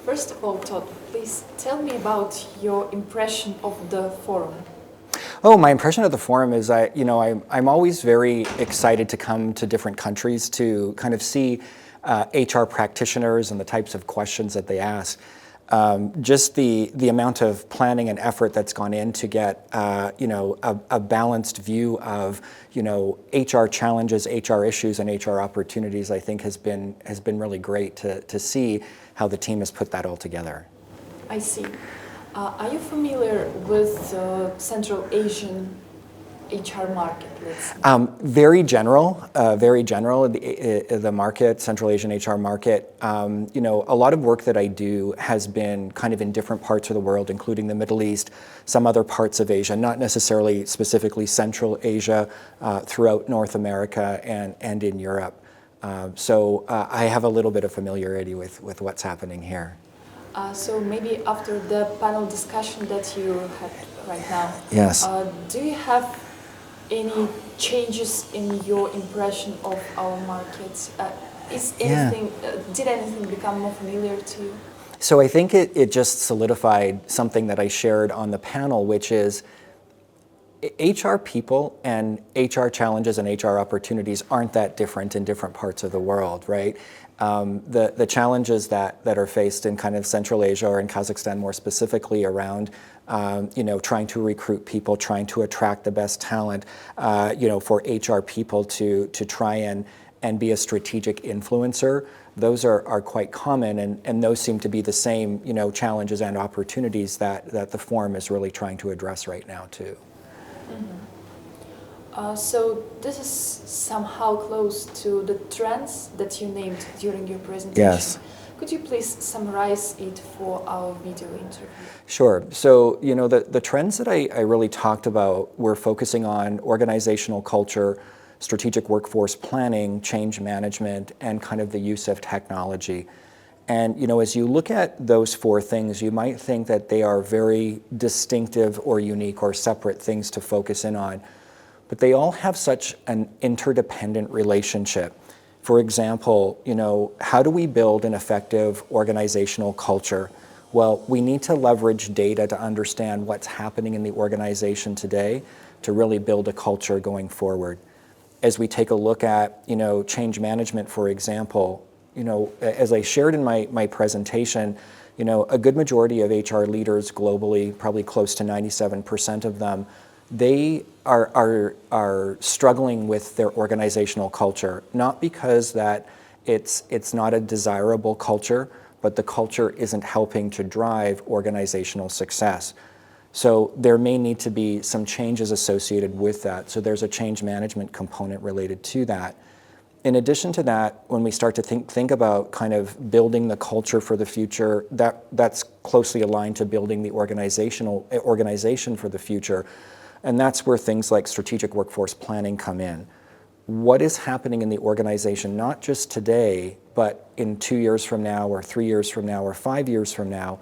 First of all, Todd, please tell me about your impression of the forum. Oh, my impression of the forum is I'm always very excited to come to different countries to kind of see HR practitioners and the types of questions that they ask. Just the amount of planning and effort that's gone in to get a balanced view of HR challenges, HR issues, and HR opportunities, I think has been really great to see how the team has put that all together. I see. Are you familiar with Central Asian HR market? Very general. The market, Central Asian HR market. A lot of work that I do has been kind of in different parts of the world, including the Middle East, some other parts of Asia, not necessarily specifically Central Asia, throughout North America and in Europe. So I have a little bit of familiarity with what's happening here. So maybe after the panel discussion that you have right now, yes. Do you have any changes in your impression of our markets? Did anything become more familiar to you? So I think it just solidified something that I shared on the panel, which is HR people and HR challenges and HR opportunities aren't that different in different parts of the world, right? The challenges that are faced in kind of Central Asia or in Kazakhstan more specifically around trying to recruit people, trying to attract the best talent, for HR people to try and be a strategic influencer, those are quite common, and those seem to be the same challenges and opportunities that the forum is really trying to address right now too. Mm-hmm. So this is somehow close to the trends that you named during your presentation. Yes. Could you please summarize it for our video interview? Sure. So, the trends that I really talked about were focusing on organizational culture, strategic workforce planning, change management, and kind of the use of technology. And, as you look at those four things, you might think that they are very distinctive or unique or separate things to focus in on. But they all have such an interdependent relationship. For example, how do we build an effective organizational culture? Well, we need to leverage data to understand what's happening in the organization today to really build a culture going forward. As we take a look at, change management, for example, as I shared in my presentation, a good majority of HR leaders globally, probably close to 97% of them, they are struggling with their organizational culture, not because that it's not a desirable culture, but the culture isn't helping to drive organizational success. So there may need to be some changes associated with that. So there's a change management component related to that. In addition to that, when we start to think about kind of building the culture for the future, that's closely aligned to building the organization for the future. And that's where things like strategic workforce planning come in. What is happening in the organization, not just today, but in 2 years from now, or 3 years from now, or 5 years from now,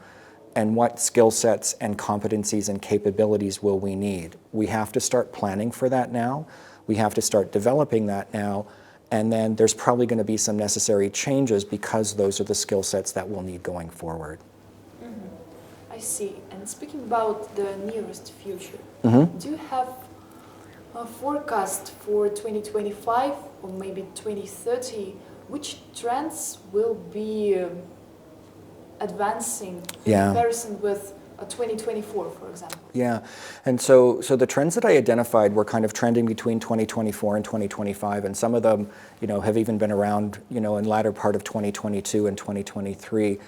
and what skill sets and competencies and capabilities will we need? We have to start planning for that now. We have to start developing that now. And then there's probably going to be some necessary changes because those are the skill sets that we'll need going forward. Mm-hmm. I see. And speaking about the nearest future, mm-hmm. do you have a forecast for 2025 or maybe 2030? Which trends will be advancing in comparison with 2024, for example? Yeah, and so the trends that I identified were kind of trending between 2024 and 2025, and some of them, have even been around, in the latter part of 2022 and 2023.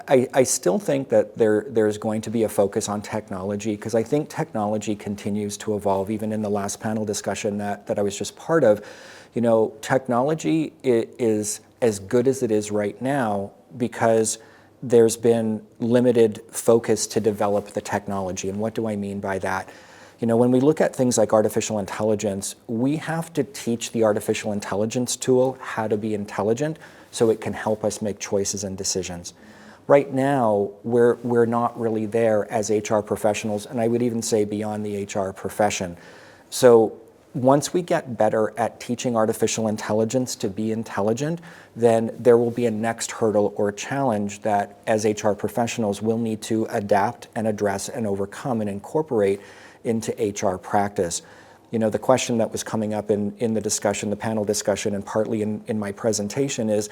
I still think that there's going to be a focus on technology, because I think technology continues to evolve. Even in the last panel discussion that I was just part of, technology is as good as it is right now because there's been limited focus to develop the technology. And what do I mean by that? When we look at things like artificial intelligence, we have to teach the artificial intelligence tool how to be intelligent so it can help us make choices and decisions. Right now, we're not really there as HR professionals, and I would even say beyond the HR profession. So once we get better at teaching artificial intelligence to be intelligent, then there will be a next hurdle or challenge that as HR professionals we'll need to adapt and address and overcome and incorporate into HR practice. You know, the question that was coming up in the discussion, the panel discussion, and partly in my presentation is,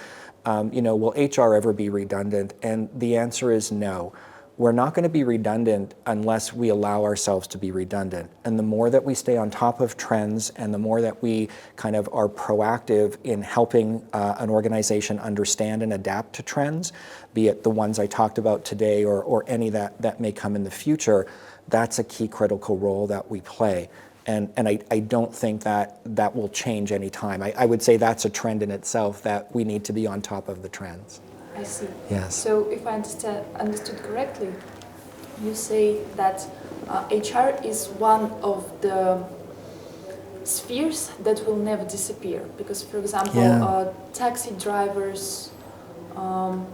you know, will HR ever be redundant? And the answer is no. We're not going to be redundant unless we allow ourselves to be redundant. And the more that we stay on top of trends and the more that we kind of are proactive in helping an organization understand and adapt to trends, be it the ones I talked about today or any that may come in the future, that's a key critical role that we play. And I don't think that will change any time. I would say that's a trend in itself, that we need to be on top of the trends. I see. Yes. So if I understood correctly, you say that HR is one of the spheres that will never disappear. Because, for example, taxi drivers or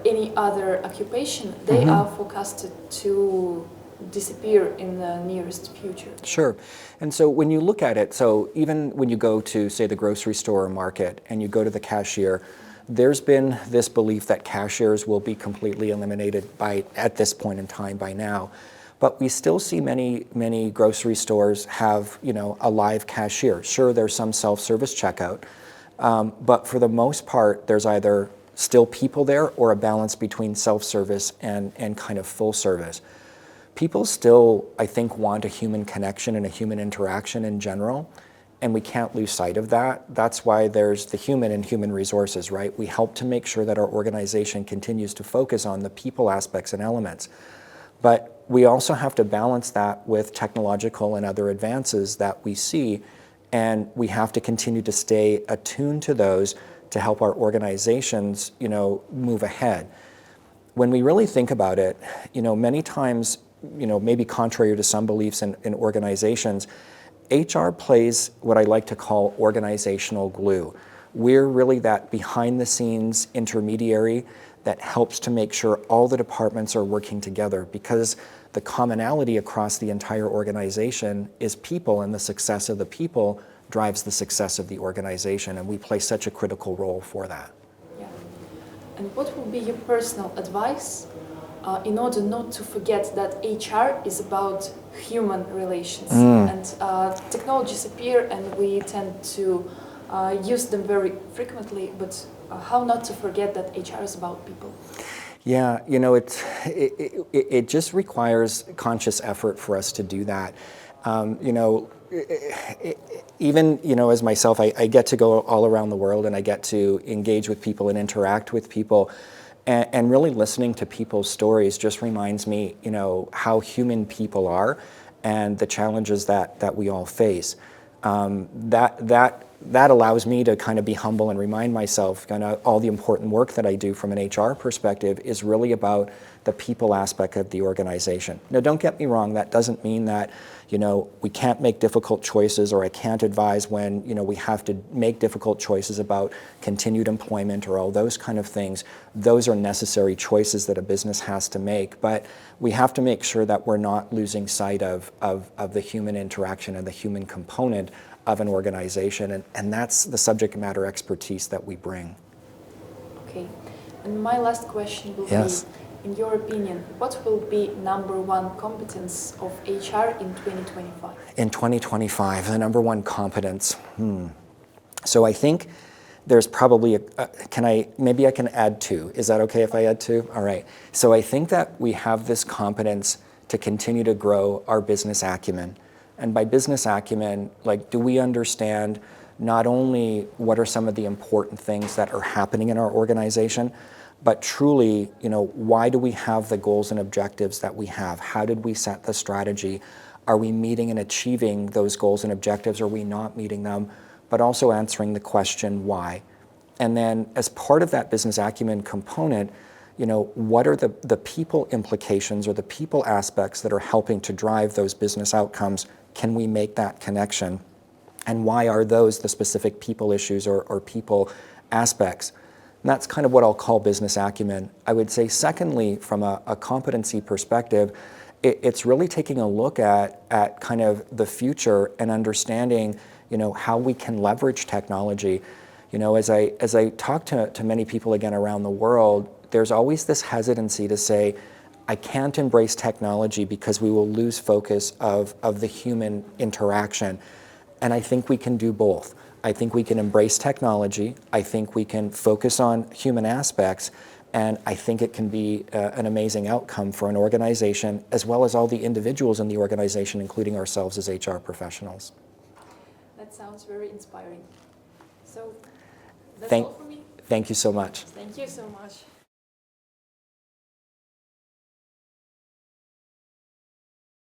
any other occupation, they are forecasted to disappear in the nearest future. Sure. And so when you look at it, so even when you go to, say, the grocery store or market and you go to the cashier, there's been this belief that cashiers will be completely eliminated at this point in time by now. But we still see many grocery stores have, you know, a live cashier. Sure, there's some self-service checkout, but for the most part, there's either still people there or a balance between self-service and kind of full service. People still, I think, want a human connection and a human interaction in general, and we can't lose sight of that. That's why there's the human and human resources, right? We help to make sure that our organization continues to focus on the people aspects and elements. But we also have to balance that with technological and other advances that we see, and we have to continue to stay attuned to those to help our organizations, you know, move ahead. When we really think about it, you know, many times, you know, maybe contrary to some beliefs in organizations, HR plays what I like to call organizational glue. We're really that behind-the-scenes intermediary that helps to make sure all the departments are working together, because the commonality across the entire organization is people, and the success of the people drives the success of the organization, and we play such a critical role for that. Yeah. And what will be your personal advice in order not to forget that HR is about human relations, and technologies appear and we tend to use them very frequently, but how not to forget that HR is about people? Yeah, you know, it just requires conscious effort for us to do that. You know, even, you know, as myself, I get to go all around the world and I get to engage with people and interact with people. And really listening to people's stories just reminds me, you know, how human people are and the challenges that we all face. That allows me to kind of be humble and remind myself kind of all the important work that I do from an HR perspective is really about the people aspect of the organization. Now, don't get me wrong, that doesn't mean that, you know, we can't make difficult choices, or I can't advise when, you know, we have to make difficult choices about continued employment or all those kind of things. Those are necessary choices that a business has to make, but we have to make sure that we're not losing sight of the human interaction and the human component of an organization, and that's the subject matter expertise that we bring. Okay, and my last question will be, in your opinion, what will be #1 competence of HR in 2025? In 2025, the #1 competence. So I think there's probably maybe I can add 2. Is that okay if I add 2? All right. So I think that we have this competence to continue to grow our business acumen. And by business acumen, like, do we understand not only what are some of the important things that are happening in our organization, but truly, you know, why do we have the goals and objectives that we have? How did we set the strategy? Are we meeting and achieving those goals and objectives? Are we not meeting them? But also answering the question, why? And then as part of that business acumen component, you know, what are the people implications or the people aspects that are helping to drive those business outcomes? Can we make that connection? And why are those the specific people issues or people aspects? And that's kind of what I'll call business acumen. I would say secondly, from a competency perspective, it's really taking a look at kind of the future and understanding, how we can leverage technology. As I talk to many people again around the world, there's always this hesitancy to say, I can't embrace technology because we will lose focus of the human interaction. And I think we can do both. I think we can embrace technology. I think we can focus on human aspects. And I think it can be an amazing outcome for an organization, as well as all the individuals in the organization, including ourselves as HR professionals. That sounds very inspiring. So that's Thank all for me. you so much. Thank you so much.